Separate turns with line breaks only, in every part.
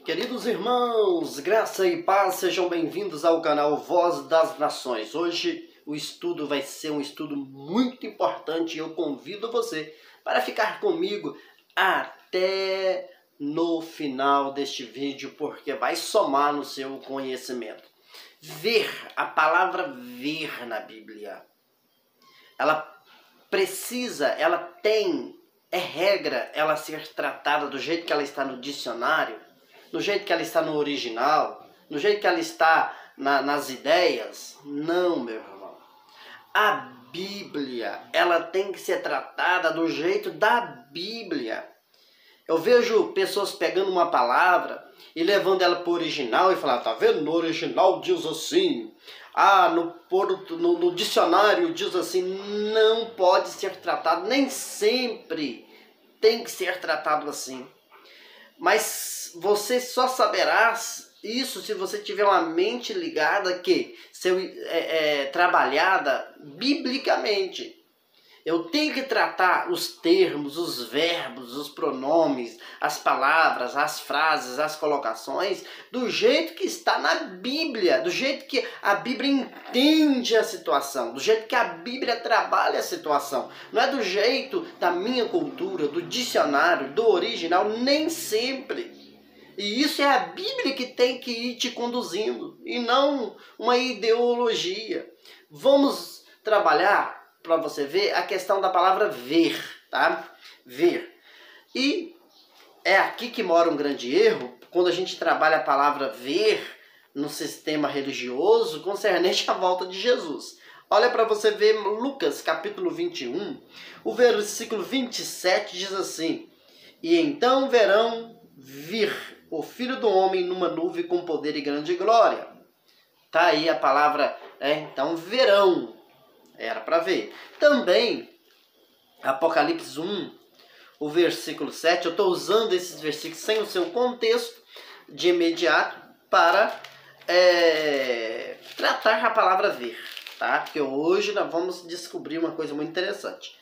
Queridos irmãos, graça e paz, sejam bem-vindos ao canal Voz das Nações. Hoje o estudo vai ser um estudo muito importante e eu convido você para ficar comigo até no final deste vídeo, porque vai somar no seu conhecimento. Ver, a palavra ver na Bíblia, ela é regra ela ser tratada do jeito que ela está no dicionário, do jeito que ela está no original, do jeito que ela está nas ideias. Não, meu irmão. A Bíblia, ela tem que ser tratada do jeito da Bíblia. Eu vejo pessoas pegando uma palavra e levando ela para o original e falando, tá vendo? No original diz assim. No dicionário diz assim. Não pode ser tratado, nem sempre tem que ser tratado assim. Mas você só saberá isso se você tiver uma mente ligada, trabalhada biblicamente. Eu tenho que tratar os termos, os verbos, os pronomes, as palavras, as frases, as colocações, do jeito que está na Bíblia, do jeito que a Bíblia entende a situação, do jeito que a Bíblia trabalha a situação. Não é do jeito da minha cultura, do dicionário, do original, nem sempre. E isso é a Bíblia que tem que ir te conduzindo, e não uma ideologia. Vamos trabalhar para você ver a questão da palavra ver, tá? Ver. E é aqui que mora um grande erro, quando a gente trabalha a palavra ver no sistema religioso concernente à volta de Jesus. Olha para você ver Lucas capítulo 21, o versículo 27 diz assim: E então verão vir o Filho do Homem numa nuvem com poder e grande glória. Tá aí a palavra, então verão. Era para ver. Também, Apocalipse 1, o versículo 7, eu estou usando esses versículos sem o seu contexto de imediato para tratar a palavra ver, tá? Porque hoje nós vamos descobrir uma coisa muito interessante.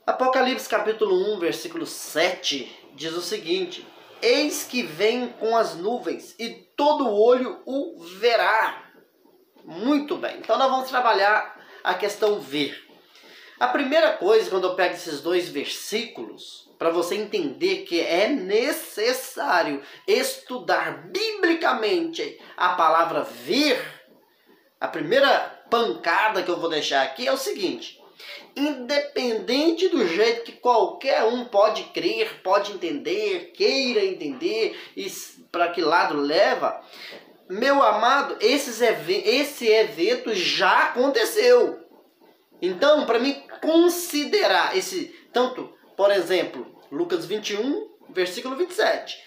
Apocalipse capítulo 1, versículo 7, diz o seguinte: Eis que vem com as nuvens, e todo olho o verá. Muito bem, então nós vamos trabalhar a questão ver. A primeira coisa, quando eu pego esses dois versículos, para você entender que é necessário estudar biblicamente a palavra ver, a primeira pancada que eu vou deixar aqui é o seguinte: independente do jeito que qualquer um pode crer, pode entender, queira entender, e para que lado leva, meu amado, esse evento já aconteceu. Então, para mim considerar tanto, por exemplo, Lucas 21, versículo 27,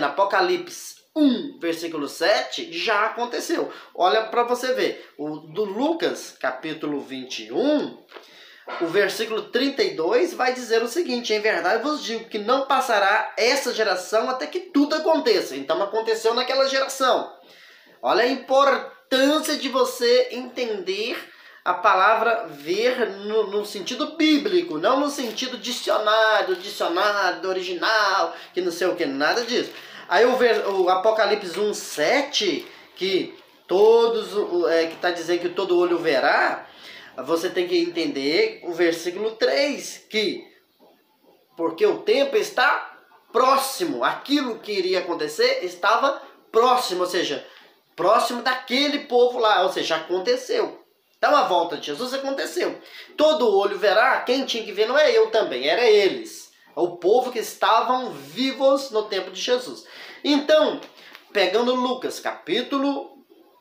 Apocalipse 1, versículo 7, já aconteceu. Olha para você ver, o do Lucas, capítulo 21, o versículo 32 vai dizer o seguinte: Em verdade vos digo que não passará essa geração até que tudo aconteça. Então aconteceu naquela geração. Olha a importância de você entender a palavra ver no sentido bíblico, não no sentido dicionário do original, que não sei o que, nada disso. Aí o Apocalipse 1, 7, que está dizendo que todo olho verá, você tem que entender o versículo 3, porque o tempo está próximo, aquilo que iria acontecer estava próximo, ou seja, próximo daquele povo lá, ou seja, aconteceu. Então a volta de Jesus aconteceu. Todo olho verá, quem tinha que ver não é eu também, era eles. O povo que estavam vivos no tempo de Jesus. Então, pegando Lucas, capítulo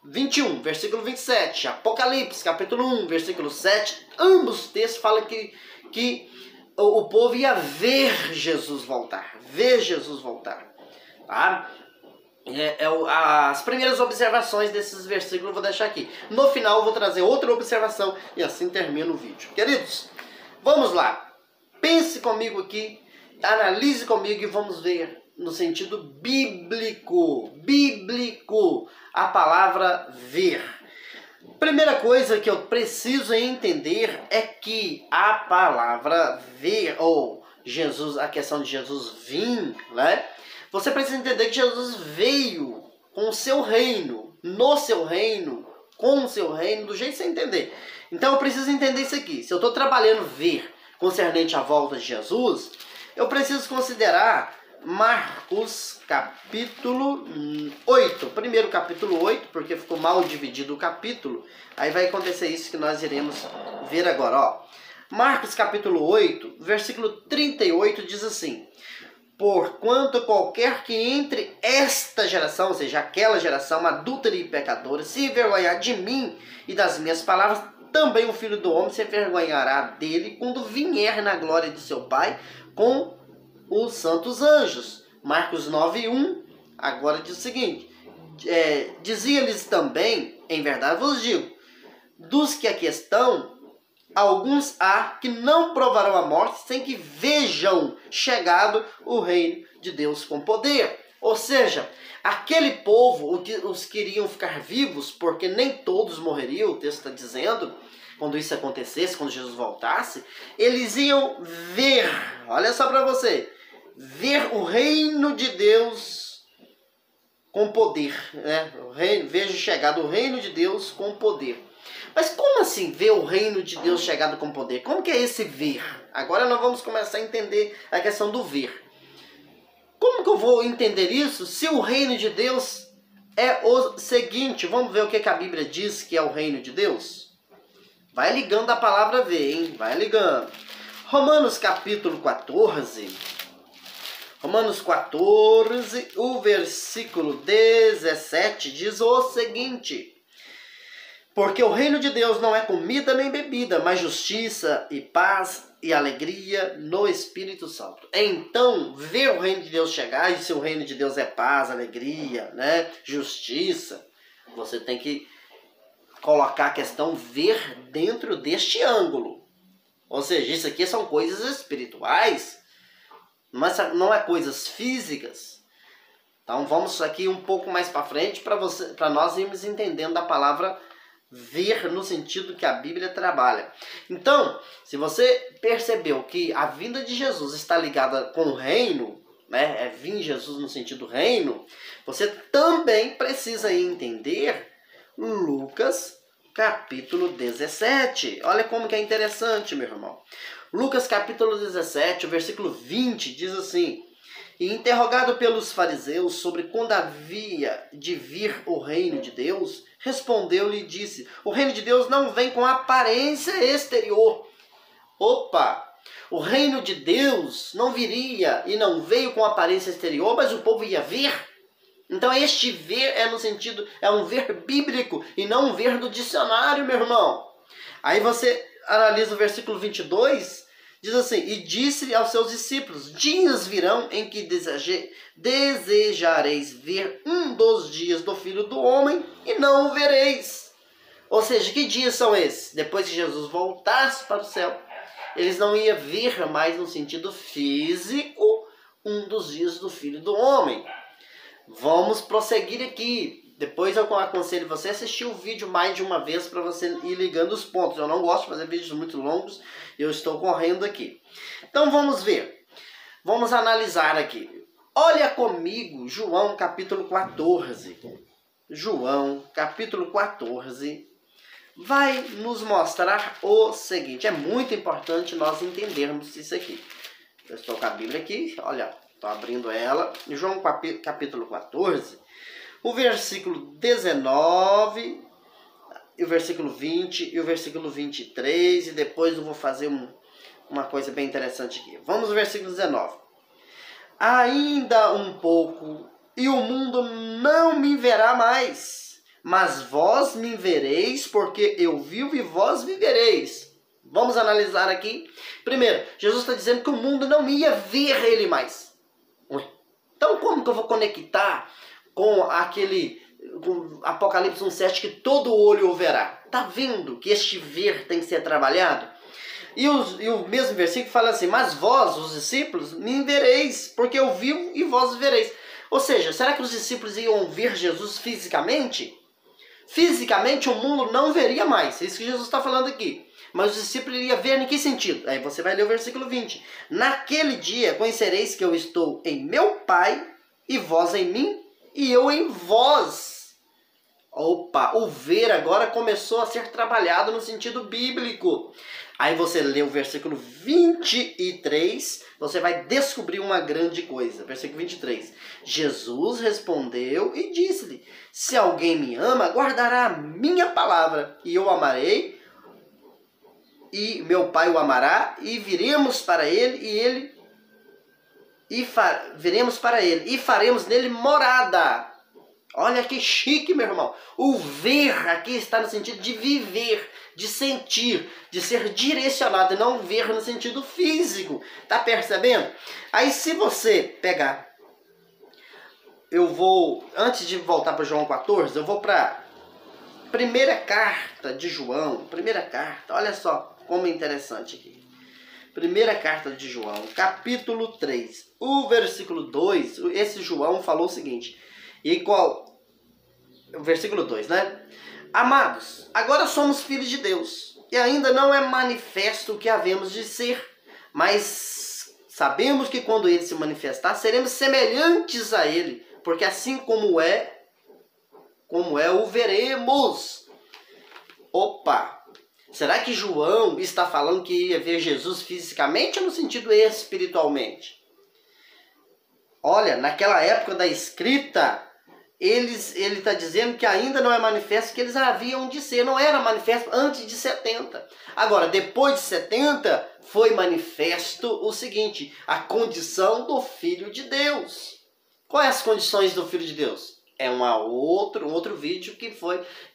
21, versículo 27, Apocalipse, capítulo 1, versículo 7, ambos os textos falam que o povo ia ver Jesus voltar. Ver Jesus voltar. Tá? As primeiras observações desses versículos eu vou deixar aqui. No final eu vou trazer outra observação e assim termino o vídeo. Queridos, vamos lá. Pense comigo aqui, analise comigo e vamos ver no sentido bíblico, a palavra ver. Primeira coisa que eu preciso entender é que a palavra ver, ou Jesus, a questão de Jesus vir, né? Você precisa entender que Jesus veio com o seu reino, no seu reino, com o seu reino, do jeito que você entender. Então eu preciso entender isso aqui. Se eu estou trabalhando ver concernente à volta de Jesus, eu preciso considerar Marcos capítulo 8. Primeiro capítulo 8, porque ficou mal dividido o capítulo. Aí vai acontecer isso que nós iremos ver agora, ó. Marcos capítulo 8, versículo 38 diz assim: porquanto qualquer que entre esta geração, ou seja, aquela geração adúltera e pecadora, se envergonhar de mim e das minhas palavras, também o Filho do Homem se envergonhará dele quando vier na glória de seu Pai com os santos anjos. Marcos 9:1 agora diz o seguinte: dizia-lhes também, em verdade vos digo, dos que aqui estão, alguns há que não provarão a morte sem que vejam chegado o reino de Deus com poder. Ou seja, aquele povo, os que iriam ficar vivos, porque nem todos morreriam, o texto está dizendo, quando isso acontecesse, quando Jesus voltasse, eles iam ver, olha só para você, ver o reino de Deus com poder, né? Vejo chegado o reino de Deus com poder. Mas como assim ver o reino de Deus chegado com poder? Como que é esse ver? Agora nós vamos começar a entender a questão do ver. Como que eu vou entender isso se o reino de Deus é o seguinte? Vamos ver o que a Bíblia diz que é o reino de Deus? Vai ligando a palavra ver, hein? Vai ligando. Romanos capítulo 14. Romanos 14, o versículo 17 diz o seguinte: porque o reino de Deus não é comida nem bebida, mas justiça e paz e alegria no Espírito Santo. Então, ver o reino de Deus chegar, e se o reino de Deus é paz, alegria, né, justiça, você tem que colocar a questão ver dentro deste ângulo. Ou seja, isso aqui são coisas espirituais, mas não é coisas físicas. Então, vamos aqui um pouco mais para frente para nós irmos entendendo a palavra ver no sentido que a Bíblia trabalha. Então, se você percebeu que a vinda de Jesus está ligada com o reino, né, é vir Jesus no sentido reino, você também precisa entender Lucas capítulo 17. Olha como que é interessante, meu irmão. Lucas capítulo 17, o versículo 20 diz assim: e interrogado pelos fariseus sobre quando havia de vir o reino de Deus, respondeu-lhe e disse: o reino de Deus não vem com aparência exterior. Opa! O reino de Deus não viria e não veio com aparência exterior, mas o povo ia ver. Então este ver é no sentido, é um ver bíblico e não um ver do dicionário, meu irmão. Aí você analisa o versículo 22, diz assim: e disse aos seus discípulos: dias virão em que desejareis ver um dos dias do Filho do Homem e não o vereis. Ou seja, que dias são esses? Depois que Jesus voltasse para o céu, eles não iam ver mais no sentido físico um dos dias do Filho do Homem. Vamos prosseguir aqui. Depois eu aconselho você a assistir o vídeo mais de uma vez para você ir ligando os pontos. Eu não gosto de fazer vídeos muito longos, eu estou correndo aqui. Então vamos ver. Vamos analisar aqui. Olha comigo João capítulo 14. João capítulo 14 vai nos mostrar o seguinte. É muito importante nós entendermos isso aqui. Eu estou com a Bíblia aqui, olha, estou abrindo ela. João capítulo 14, o versículo 19, o versículo 20 e o versículo 23. E depois eu vou fazer uma coisa bem interessante aqui. Vamos ao versículo 19. Ainda um pouco e o mundo não me verá mais, mas vós me vereis, porque eu vivo e vós vivereis. Vamos analisar aqui. Primeiro, Jesus está dizendo que o mundo não ia ver ele mais. Então como que eu vou conectar com com Apocalipse 1,7, que todo olho o verá? Está vendo que este ver tem que ser trabalhado? E o mesmo versículo fala assim: mas vós, os discípulos, me vereis, porque eu vivo e vós vereis. Ou seja, será que os discípulos iam ver Jesus fisicamente? Fisicamente o mundo não veria mais. É isso que Jesus está falando aqui. Mas os discípulos iriam ver em que sentido? Aí você vai ler o versículo 20. Naquele dia conhecereis que eu estou em meu Pai, e vós em mim, e eu em vós. Opa, o ver agora começou a ser trabalhado no sentido bíblico. Aí você lê o versículo 23, você vai descobrir uma grande coisa. Versículo 23. Jesus respondeu e disse-lhe: se alguém me ama, guardará a minha palavra, e eu amarei, e meu Pai o amará, e viremos para ele, viremos para ele, e faremos nele morada. Olha que chique, meu irmão. O ver aqui está no sentido de viver, de sentir, de ser direcionado, e não ver no sentido físico. Tá percebendo? Aí se você pegar, antes de voltar para João 14, eu vou para primeira carta de João. Primeira carta, olha só como é interessante aqui. Primeira carta de João, capítulo 3, o versículo 2, esse João falou o seguinte, o versículo 2, né? Amados, agora somos filhos de Deus, e ainda não é manifesto o que havemos de ser, mas sabemos que quando ele se manifestar, seremos semelhantes a ele, porque assim como é, o veremos. Opa! Será que João está falando que ia ver Jesus fisicamente ou no sentido espiritualmente? Olha, naquela época da escrita, ele está dizendo que ainda não é manifesto que eles haviam de ser. Não era manifesto antes de 70. Agora, depois de 70, foi manifesto o seguinte, a condição do Filho de Deus. Quais as condições do Filho de Deus? É um outro vídeo que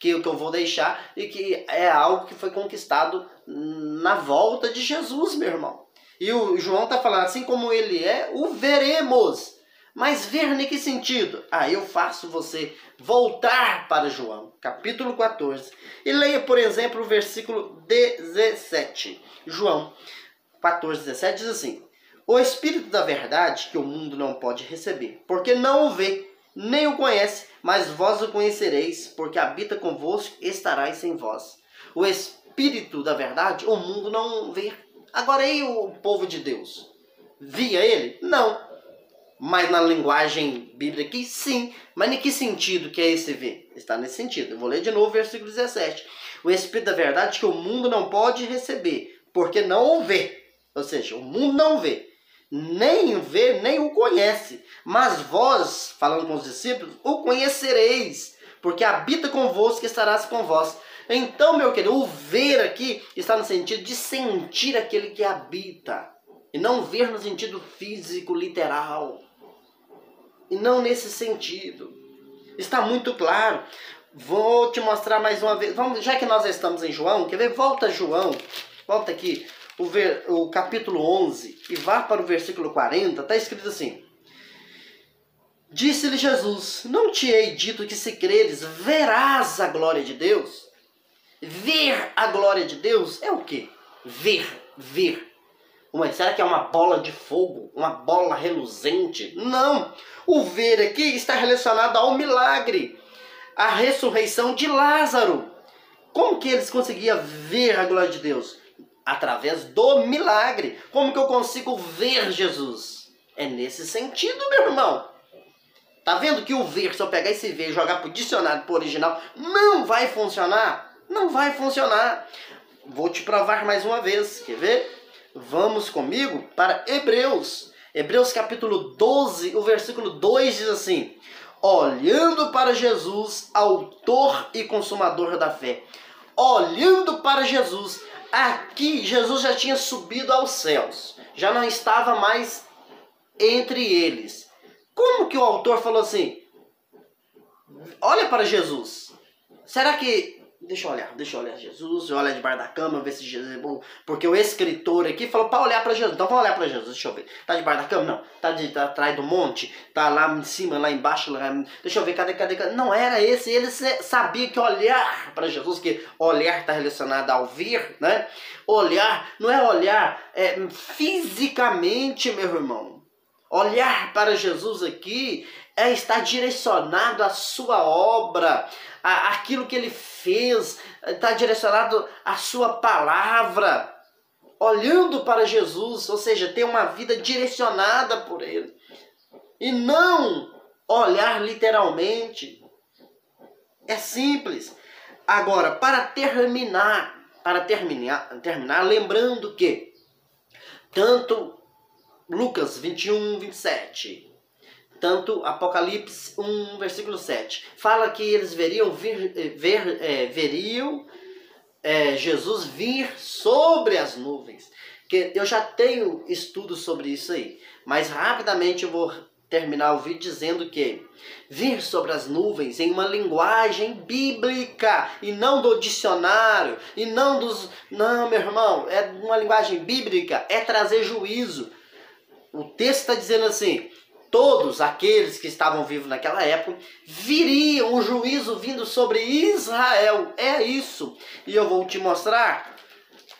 eu vou deixar e que é algo que foi conquistado na volta de Jesus, meu irmão. E o João está falando, assim como ele é, o veremos. Mas ver em que sentido? Eu faço você voltar para João, capítulo 14. E leia, por exemplo, o versículo 17. João 14, 17 diz assim: o Espírito da verdade que o mundo não pode receber, porque não o vê, nem o conhece, mas vós o conhecereis, porque habita convosco e estarás em vós. O Espírito da verdade, o mundo não vê. Agora, e o povo de Deus? Via ele? Não. Mas na linguagem bíblica aqui, sim. Mas em que sentido que é esse ver? Está nesse sentido. Eu vou ler de novo o versículo 17. O Espírito da verdade que o mundo não pode receber, porque não o vê. Ou seja, o mundo não vê. Nem o vê, nem o conhece. Mas vós, falando com os discípulos, o conhecereis, porque habita convosco e estarás com vós. Então, meu querido, o ver aqui está no sentido de sentir aquele que habita. E não ver no sentido físico, literal. E não nesse sentido. Está muito claro. Vou te mostrar mais uma vez. Já que nós estamos em João, quer ver? Volta João. Volta aqui. O capítulo 11. E vá para o versículo 40. Está escrito assim. Disse-lhe Jesus: não te hei dito que se creres, verás a glória de Deus? Ver a glória de Deus é o quê? Ver. Será que é uma bola de fogo? Uma bola reluzente? Não! O ver aqui está relacionado ao milagre. A ressurreição de Lázaro. Como que eles conseguiam ver a glória de Deus? Através do milagre. Como que eu consigo ver Jesus? É nesse sentido, meu irmão. Tá vendo que o ver, se eu pegar esse ver e jogar pro dicionário, pro original, não vai funcionar? Não vai funcionar. Vou te provar mais uma vez. Quer ver? Vamos comigo para Hebreus. Hebreus capítulo 12, o versículo 2 diz assim: olhando para Jesus, autor e consumador da fé. Olhando para Jesus. Aqui, Jesus já tinha subido aos céus. Já não estava mais entre eles. Como que o autor falou assim? Olha para Jesus. Será que... Deixa eu olhar Jesus, olha debaixo da cama, ver se Jesus é bom. Porque o escritor aqui falou para olhar para Jesus. Então vamos olhar para Jesus, deixa eu ver. Tá debaixo da cama? Não. Tá atrás do monte? Tá lá em cima, lá embaixo? Deixa eu ver, cadê? Não era esse. Ele sabia que olhar para Jesus, que olhar está relacionado ao ver, né? Olhar, não é olhar fisicamente, meu irmão. Olhar para Jesus aqui é estar direcionado à sua obra, aquilo que ele fez, está direcionado à sua palavra, olhando para Jesus, ou seja, ter uma vida direcionada por Ele. E não olhar literalmente. É simples. Agora, para terminar, lembrando que tanto Lucas 21, 27, tanto Apocalipse 1, versículo 7, fala que eles veriam Jesus vir sobre as nuvens. Que eu já tenho estudos sobre isso aí, mas rapidamente eu vou terminar o vídeo dizendo que vir sobre as nuvens em uma linguagem bíblica e não do dicionário e não dos... Não, meu irmão, é uma linguagem bíblica, é trazer juízo. O texto está dizendo assim: todos aqueles que estavam vivos naquela época viriam o juízo vindo sobre Israel. É isso. E eu vou te mostrar,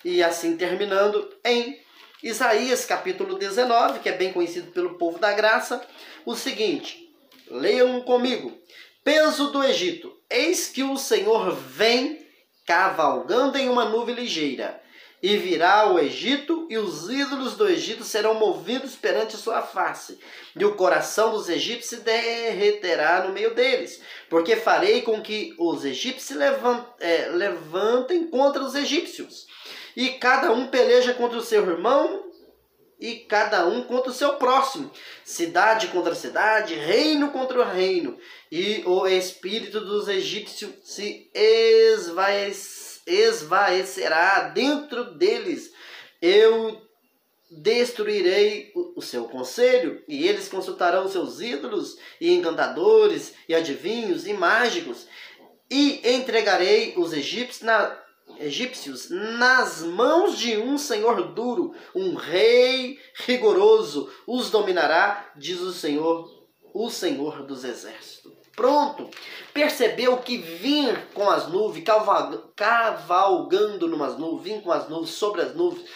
e assim terminando, em Isaías capítulo 19, que é bem conhecido pelo povo da graça, o seguinte, leiam comigo. Peso do Egito, eis que o Senhor vem cavalgando em uma nuvem ligeira, e virá o Egito, e os ídolos do Egito serão movidos perante sua face, e o coração dos egípcios se derreterá no meio deles, porque farei com que os egípcios se levantem contra os egípcios, e cada um peleja contra o seu irmão, e cada um contra o seu próximo, cidade contra cidade, reino contra reino, e o espírito dos egípcios se esvaecerá dentro deles. Eu destruirei o seu conselho, e eles consultarão seus ídolos, e encantadores, e adivinhos, e mágicos, e entregarei os egípcios nas mãos de um senhor duro, um rei rigoroso, os dominará, diz o Senhor dos exércitos. Pronto! Percebeu que vir com as nuvens, cavalgando numas nuvens, vir com as nuvens, sobre as nuvens,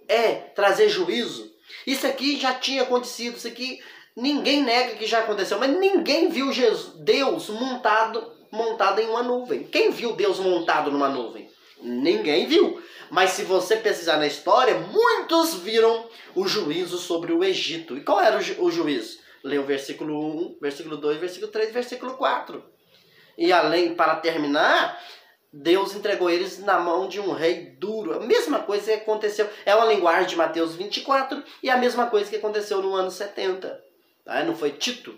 é trazer juízo. Isso aqui já tinha acontecido, isso aqui ninguém nega que já aconteceu, mas ninguém viu Deus montado em uma nuvem. Quem viu Deus montado numa nuvem? Ninguém viu. Mas se você pesquisar na história, muitos viram o juízo sobre o Egito. E qual era o juízo? Lê o versículo 1, versículo 2, versículo 3, versículo 4. E além, para terminar, Deus entregou eles na mão de um rei duro. A mesma coisa que aconteceu, é uma linguagem de Mateus 24, e a mesma coisa que aconteceu no ano 70. Tá? Não foi Tito?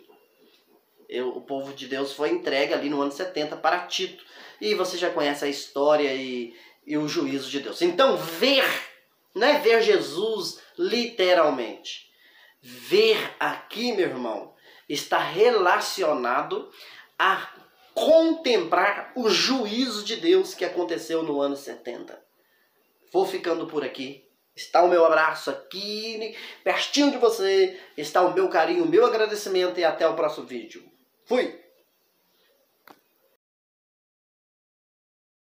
O povo de Deus foi entregue ali no ano 70 para Tito. E você já conhece a história e o juízo de Deus. Então, ver, não é ver Jesus literalmente. Ver aqui, meu irmão, está relacionado a contemplar o juízo de Deus que aconteceu no ano 70. Vou ficando por aqui. Está o meu abraço aqui, pertinho de você. Está o meu carinho, o meu agradecimento, e até o próximo vídeo. Fui!